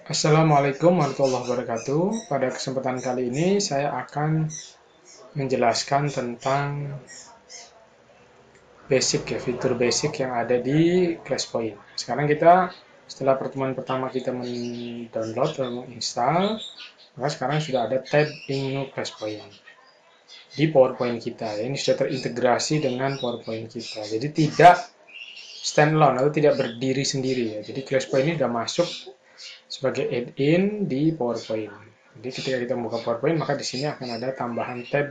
Assalamualaikum warahmatullahi wabarakatuh. Pada kesempatan kali ini saya akan menjelaskan tentang basic ya, fitur basic yang ada di ClassPoint. Sekarang kita setelah pertemuan pertama kita mendownload dan menginstal, maka sekarang sudah ada tab New ClassPoint di PowerPoint kita. Ini sudah terintegrasi dengan PowerPoint kita. Jadi tidak standalone atau tidak berdiri sendiri ya. Jadi ClassPoint ini sudah masuk sebagai add-in di PowerPoint. Jadi ketika kita buka PowerPoint, maka di sini akan ada tambahan tab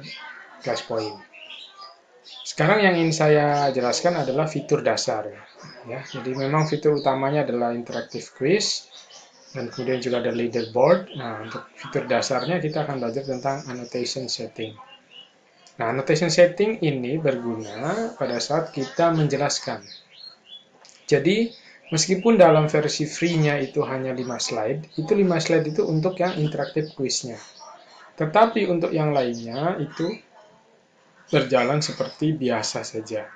ClassPoint. Sekarang yang ingin saya jelaskan adalah fitur dasar. Ya, jadi memang fitur utamanya adalah interactive quiz, dan kemudian juga ada leaderboard. Nah, untuk fitur dasarnya kita akan belajar tentang annotation setting. Nah, annotation setting ini berguna pada saat kita menjelaskan. Jadi, meskipun dalam versi free-nya itu hanya 5 slide, itu 5 slide itu untuk yang interactive quiz-nya. Tetapi untuk yang lainnya itu berjalan seperti biasa saja.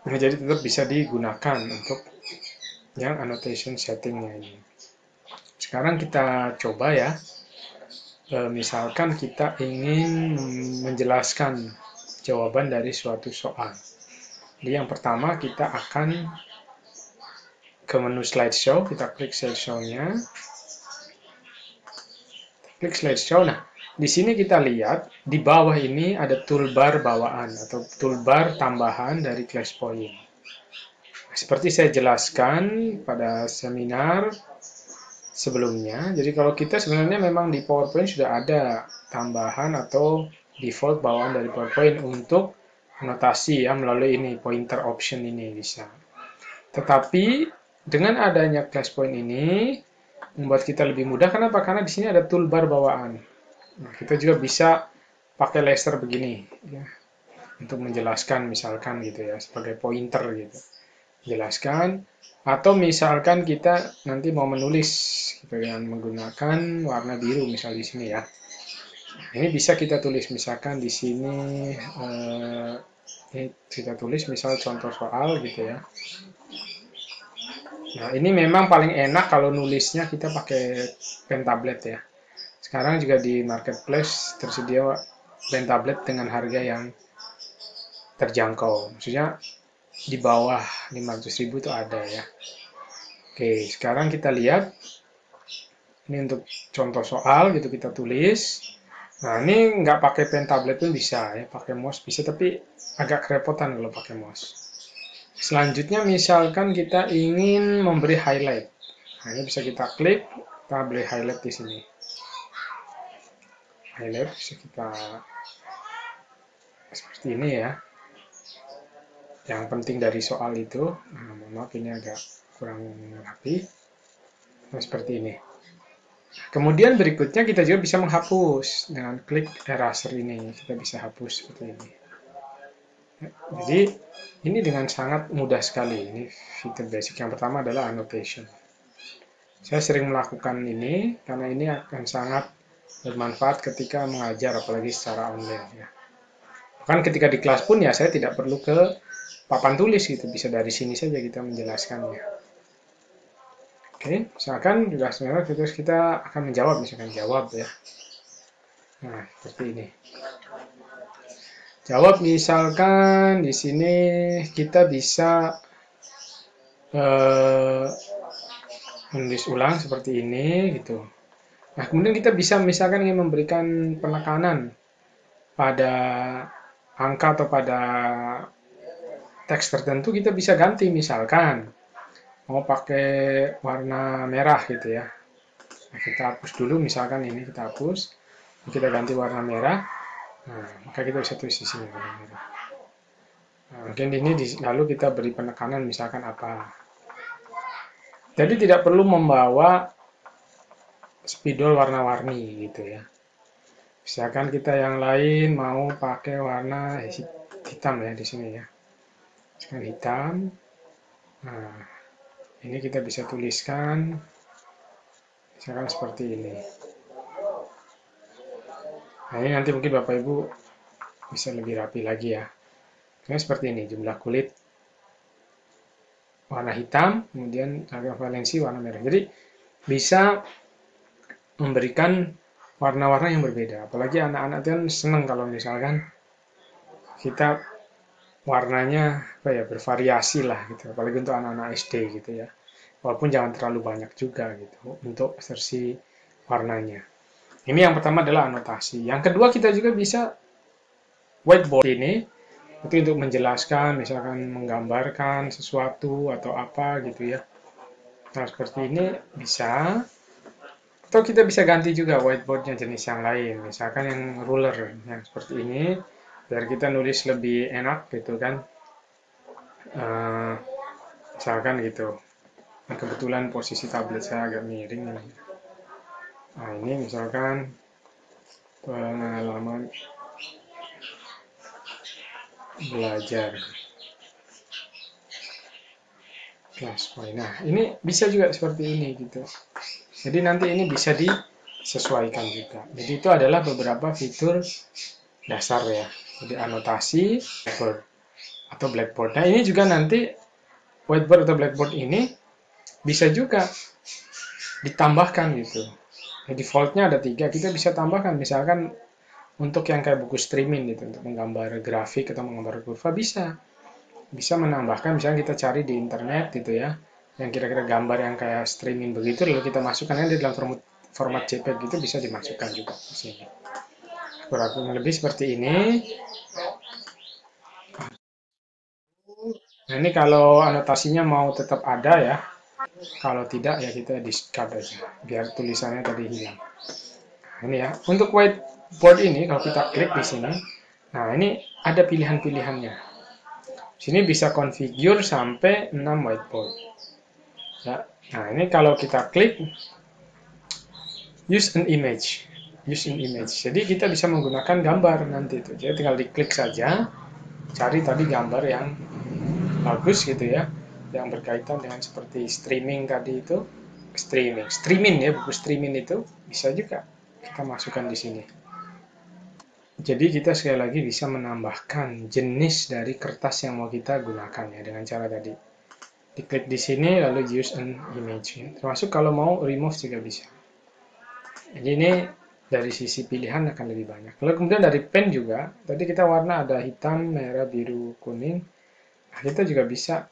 Nah, jadi tetap bisa digunakan untuk yang annotation setting-nya ini. Sekarang kita coba ya. Misalkan kita ingin menjelaskan jawaban dari suatu soal. Jadi yang pertama kita akan ke menu slideshow, kita klik slideshow-nya. Klik slideshow. Nah, di sini kita lihat di bawah ini ada toolbar bawaan atau toolbar tambahan dari ClassPoint. Seperti saya jelaskan pada seminar sebelumnya, jadi kalau kita sebenarnya memang di PowerPoint sudah ada tambahan atau default bawaan dari PowerPoint untuk anotasi ya melalui ini pointer option ini bisa. Tetapi dengan adanya ClassPoint ini membuat kita lebih mudah. Kenapa? Karena di sini ada toolbar bawaan. Nah, kita juga bisa pakai laser begini ya, untuk menjelaskan misalkan gitu ya sebagai pointer gitu. Jelaskan atau misalkan kita nanti mau menulis gitu, dengan menggunakan warna biru misal di sini ya. Ini bisa kita tulis misalkan di sini ini kita tulis misal contoh soal gitu ya. Nah, ini memang paling enak kalau nulisnya kita pakai pen tablet ya. Sekarang juga di marketplace tersedia pen tablet dengan harga yang terjangkau. Maksudnya di bawah 500.000 itu ada ya. Oke, sekarang kita lihat. Ini untuk contoh soal gitu kita tulis. Nah, ini nggak pakai pen tablet pun bisa ya, pakai mouse bisa, tapi agak kerepotan kalau pakai mouse. Selanjutnya misalkan kita ingin memberi highlight. Nah, ini bisa kita klik, kita beri highlight di sini. Highlight bisa kita seperti ini ya. Yang penting dari soal itu, nah, maaf ini agak kurang rapi. Nah, seperti ini. Kemudian berikutnya kita juga bisa menghapus dengan klik eraser ini. Kita bisa hapus seperti ini. Jadi ini dengan sangat mudah sekali. Ini fitur basic yang pertama adalah annotation. Saya sering melakukan ini karena ini akan sangat bermanfaat ketika mengajar, apalagi secara online ya. Bahkan ketika di kelas pun ya saya tidak perlu ke papan tulis gitu, bisa dari sini saja kita menjelaskannya. Oke, misalkan juga sebenarnya kita akan menjawab, misalkan jawab ya. Nah, seperti ini. Jawab misalkan di sini kita bisa menulis ulang seperti ini gitu. Nah, kemudian kita bisa misalkan ingin memberikan penekanan pada angka atau pada teks tertentu, kita bisa ganti misalkan mau pakai warna merah gitu ya. Nah, kita hapus dulu misalkan ini kita hapus, kita ganti warna merah. Nah, maka kita bisa tulis di sini warna merah. Nah, mungkin ini lalu kita beri penekanan misalkan apa. Jadi tidak perlu membawa spidol warna-warni gitu ya. Misalkan kita yang lain mau pakai warna hitam ya di sini ya. Misalkan hitam. Nah, ini kita bisa tuliskan misalkan seperti ini. Nah, ini nanti mungkin Bapak Ibu bisa lebih rapi lagi ya. Nah, seperti ini, jumlah kulit warna hitam, kemudian harga valensi warna merah. Jadi bisa memberikan warna-warna yang berbeda. Apalagi anak-anak kan senang kalau misalkan kita warnanya apa ya, bervariasi lah gitu. Apalagi untuk anak-anak SD gitu ya. Walaupun jangan terlalu banyak juga gitu untuk versi warnanya. Ini yang pertama adalah anotasi. Yang kedua kita juga bisa whiteboard ini itu untuk menjelaskan, misalkan menggambarkan sesuatu atau apa gitu ya. Nah seperti ini bisa. Atau kita bisa ganti juga whiteboardnya jenis yang lain, misalkan yang ruler yang seperti ini, biar kita nulis lebih enak gitu kan. Eh, Misalkan gitu. Nah, kebetulan posisi tablet saya agak miring nih. Nah ini misalkan pengalaman belajar kelas point. Nah ini bisa juga seperti ini gitu. Jadi nanti ini bisa disesuaikan juga. Jadi itu adalah beberapa fitur dasar ya. Jadi anotasi, whiteboard atau blackboard. Nah ini juga nanti whiteboard atau blackboard ini bisa juga ditambahkan gitu. Nah, defaultnya ada 3, kita bisa tambahkan. Misalkan untuk yang kayak buku streaming gitu, untuk menggambar grafik atau menggambar kurva bisa. Bisa menambahkan, misalnya kita cari di internet gitu ya, yang kira-kira gambar yang kayak streaming begitu, lalu kita masukkan di dalam format JPEG gitu, bisa dimasukkan juga di sini. Kurang lebih seperti ini. Nah ini kalau anotasinya mau tetap ada ya, kalau tidak ya kita discard aja, biar tulisannya tadi hilang. Nah, ini ya, untuk whiteboard ini kalau kita klik di sini, nah ini ada pilihan-pilihannya. Sini bisa configure sampai 6 whiteboard. Ya. Nah ini kalau kita klik use an image, jadi kita bisa menggunakan gambar nanti itu. Jadi tinggal diklik saja, cari tadi gambar yang bagus gitu ya, yang berkaitan dengan seperti streaming tadi itu, streaming ya, buku streaming itu bisa juga kita masukkan di sini. Jadi kita sekali lagi bisa menambahkan jenis dari kertas yang mau kita gunakan ya dengan cara tadi. Diklik di sini lalu use an image. Termasuk kalau mau remove juga bisa. Jadi ini dari sisi pilihan akan lebih banyak. Lalu kemudian dari pen juga, tadi kita warna ada hitam, merah, biru, kuning. Nah, kita juga bisa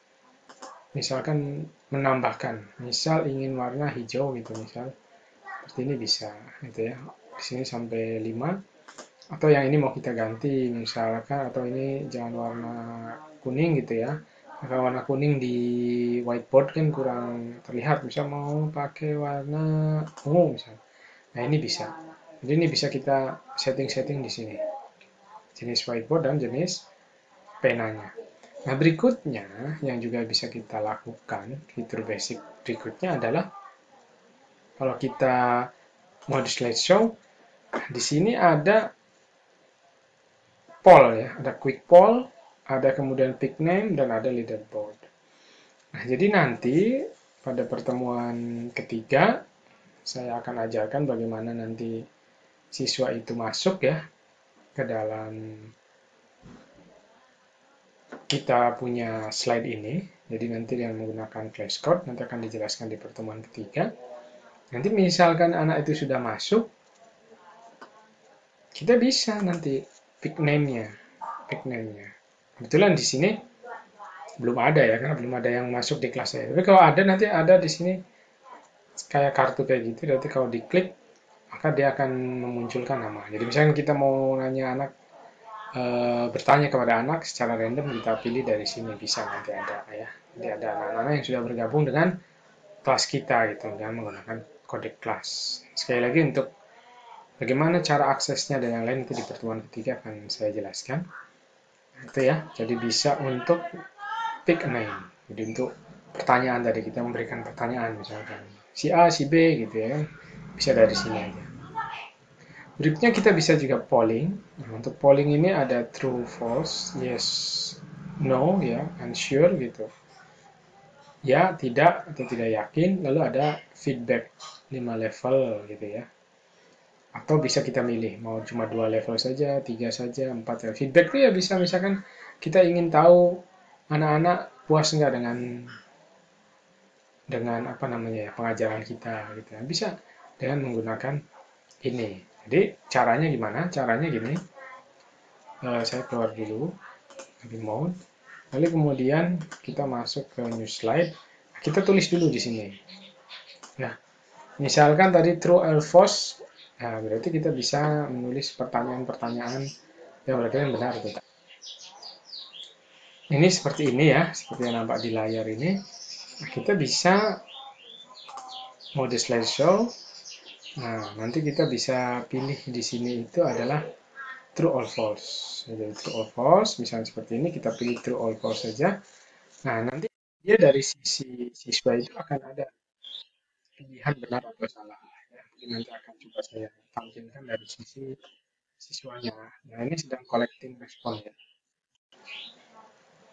misalkan menambahkan, misal ingin warna hijau gitu misal, seperti ini bisa gitu ya. Di sini sampai 5. Atau yang ini mau kita ganti misalkan, atau ini jangan warna kuning gitu ya. Kalau warna kuning di whiteboard kan kurang terlihat, misal mau pakai warna ungu misal. Nah ini bisa. Jadi ini bisa kita setting-setting di sini. Jenis whiteboard dan jenis penanya. Nah berikutnya yang juga bisa kita lakukan, fitur basic berikutnya adalah kalau kita mau di slideshow, di sini ada poll ya, ada quick poll, ada kemudian pick name, dan ada leaderboard. Nah jadi nanti pada pertemuan ketiga, saya akan ajarkan bagaimana nanti siswa itu masuk ya ke dalam kita punya slide ini. Jadi nanti dengan menggunakan flashcard nanti akan dijelaskan di pertemuan ketiga. Nanti misalkan anak itu sudah masuk, kita bisa nanti pick name-nya. Kebetulan di sini belum ada ya, karena belum ada yang masuk di kelas saya. Tapi kalau ada nanti ada di sini kayak kartu kayak gitu. Nanti kalau diklik maka dia akan memunculkan nama. Jadi misalnya kita mau nanya anak, bertanya kepada anak secara random, kita pilih dari sini, bisa nanti ada ya. Jadi ada anak-anak yang sudah bergabung dengan kelas kita gitu dengan menggunakan kode kelas. Sekali lagi untuk bagaimana cara aksesnya dan yang lain itu di pertemuan ketiga akan saya jelaskan. Itu ya. Jadi bisa untuk pick a name. Jadi untuk pertanyaan tadi kita memberikan pertanyaan misalkan si A, si B gitu ya. Bisa dari sini aja. Berikutnya kita bisa juga polling. Nah, untuk polling ini ada true, false, yes, no ya, unsure gitu. Ya, tidak atau tidak yakin. Lalu ada feedback 5 level gitu ya. Atau bisa kita milih mau cuma 2 level saja, 3 saja, 4 ya. Feedback itu ya bisa misalkan kita ingin tahu anak-anak puas nggak dengan dengan apa namanya ya, pengajaran kita gitu. Bisa dengan menggunakan ini. Jadi caranya gimana? Caranya gini. Saya keluar dulu dari mode. Lalu kemudian kita masuk ke new slide. Kita tulis dulu di sini. Nah, misalkan tadi true or false, nah berarti kita bisa menulis pertanyaan-pertanyaan yang berarti benar atau tidak. Ini seperti ini ya, seperti yang nampak di layar ini. Nah, kita bisa mode slideshow. Nah, nanti kita bisa pilih di sini itu adalah true or false. Jadi true or false, misalnya seperti ini kita pilih true or false saja. Nah, nanti dia dari sisi siswa itu akan ada pilihan benar atau salah. Ya, mungkin nanti akan coba saya tampilkan dari sisi siswanya. Nah, ini sedang collecting respon ya.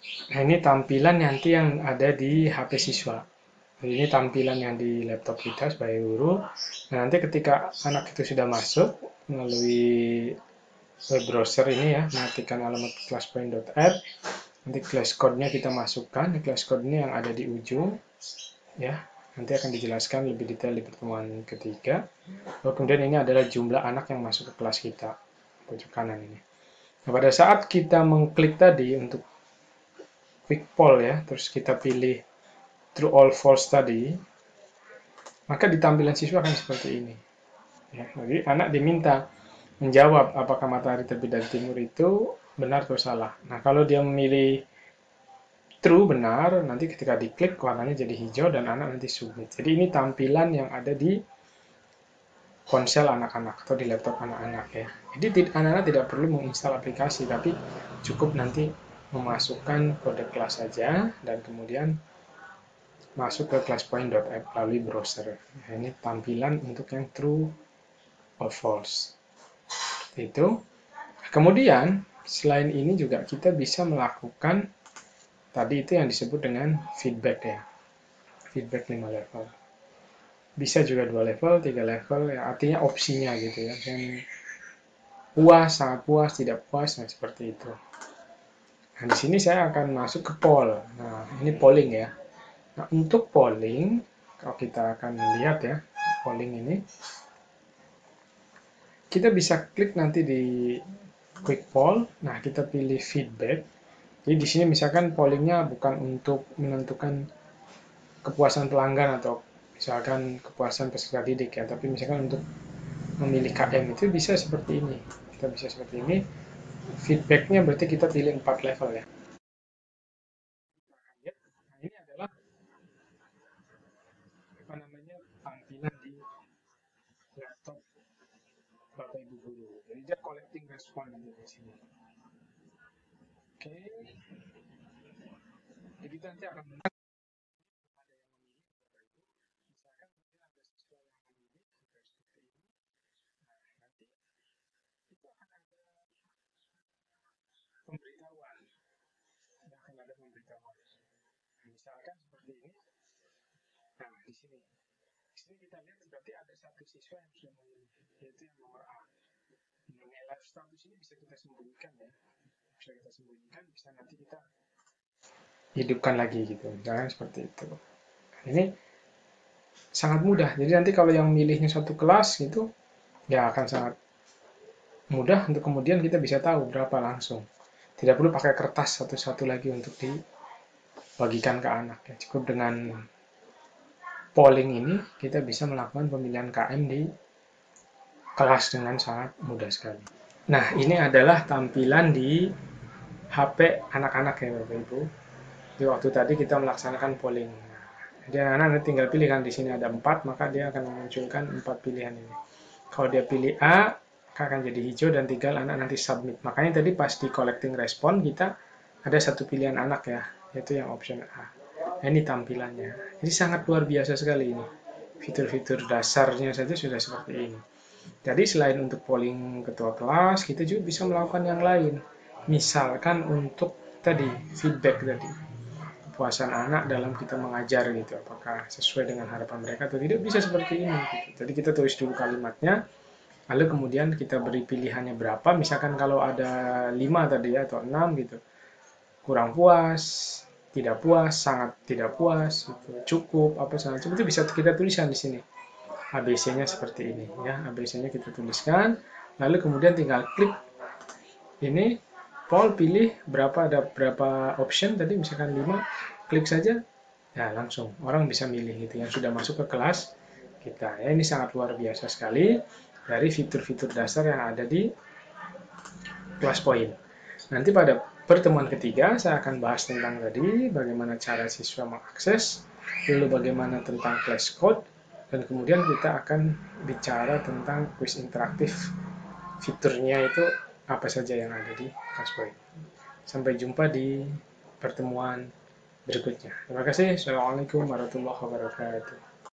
Nah, ini tampilan nanti yang ada di HP siswa. Ini tampilan yang di laptop kita sebagai guru. Nah, nanti ketika anak itu sudah masuk melalui web browser ini ya, mengetikkan alamat classpoint.app, nanti class code-nya kita masukkan. Class code ini yang ada di ujung, ya. Nanti akan dijelaskan lebih detail di pertemuan ketiga. Lalu kemudian ini adalah jumlah anak yang masuk ke kelas kita, pojok kanan ini. Nah, pada saat kita mengklik tadi untuk quick poll ya, terus kita pilih true or false tadi, maka di tampilan siswa akan seperti ini. Ya, jadi anak diminta menjawab apakah matahari terbit dari timur itu benar atau salah. Nah, kalau dia memilih true benar, nanti ketika diklik warnanya jadi hijau dan anak nanti submit. Jadi ini tampilan yang ada di ponsel anak-anak atau di laptop anak-anak ya. Jadi anak-anak tidak perlu menginstal aplikasi, tapi cukup nanti memasukkan kode kelas saja dan kemudian masuk ke classpoint.app melalui browser. Nah, ini tampilan untuk yang true or false. Itu. Kemudian selain ini juga kita bisa melakukan tadi itu yang disebut dengan feedback ya. Feedback 5 level. Bisa juga 2 level, 3 level, ya artinya opsinya gitu ya. Yang puas, sangat puas, tidak puas, nah seperti itu. Nah, di sini saya akan masuk ke poll. Nah, ini polling ya. Nah, untuk polling, kalau kita akan lihat ya, polling ini, kita bisa klik nanti di quick poll. Nah, kita pilih feedback. Jadi di sini misalkan pollingnya bukan untuk menentukan kepuasan pelanggan atau misalkan kepuasan peserta didik ya, tapi misalkan untuk memilih KM itu bisa seperti ini. Kita bisa seperti ini. Feedbacknya berarti kita pilih 4 level ya. Nah, ini adalah apa namanya tampilan di laptop Bapak Ibu guru. Jadi dia collecting respon di sini. Oke. Jadi nanti akan ada yang memilih misalkan mungkin ada siswa yang memilih seperti ini. Nah, nanti itu akan ada pemberitahuan. Akan ada pemberitahuan. Nah, misalkan seperti ini. Nah, di sini. Di sini kita lihat berarti ada satu siswa yang sudah memilih, yaitu yang nomor A. Namanya live status ini bisa kita sembunyikan ya. Bisa kita sembunyikan, bisa nanti kita hidupkan lagi gitu. Jangan seperti itu. Ini sangat mudah. Jadi nanti kalau yang milihnya satu kelas gitu, ya akan sangat mudah untuk kemudian kita bisa tahu berapa langsung. Tidak perlu pakai kertas satu-satu lagi untuk dibagikan ke anak. Ya. Cukup dengan polling ini, kita bisa melakukan pemilihan KM di kelas dengan sangat mudah sekali. Nah, ini adalah tampilan di HP anak-anak ya Bapak Ibu. Di waktu tadi kita melaksanakan polling. Jadi anak-anak tinggal pilih kan di sini ada 4, maka dia akan memunculkan 4 pilihan ini. Kalau dia pilih A, maka akan jadi hijau dan tinggal anak nanti submit. Makanya tadi pas di collecting respon kita ada satu pilihan anak ya, yaitu yang option A. Nah, ini tampilannya. Jadi sangat luar biasa sekali ini. Fitur-fitur dasarnya saja sudah seperti ini. Jadi selain untuk polling ketua kelas, kita juga bisa melakukan yang lain. Misalkan untuk tadi feedback tadi, kepuasan anak dalam kita mengajar gitu, apakah sesuai dengan harapan mereka atau tidak, bisa seperti ini. Gitu. Jadi kita tulis dulu kalimatnya, lalu kemudian kita beri pilihannya berapa. Misalkan kalau ada 5 tadi ya atau 6 gitu, kurang puas, tidak puas, sangat tidak puas, gitu. Cukup, apa segala macam itu bisa kita tuliskan di sini. ABC-nya seperti ini ya, ABC-nya kita tuliskan, lalu kemudian tinggal klik ini, Paul pilih berapa, ada berapa option tadi, misalkan 5, klik saja, ya langsung orang bisa milih gitu yang sudah masuk ke kelas kita ya. Ini sangat luar biasa sekali dari fitur-fitur dasar yang ada di ClassPoint. Nanti pada pertemuan ketiga saya akan bahas tentang tadi bagaimana cara siswa mengakses, lalu bagaimana tentang class code, dan kemudian kita akan bicara tentang quiz interaktif. Fiturnya itu apa saja yang ada di ClassPoint. Sampai jumpa di pertemuan berikutnya. Terima kasih. Assalamualaikum warahmatullahi wabarakatuh.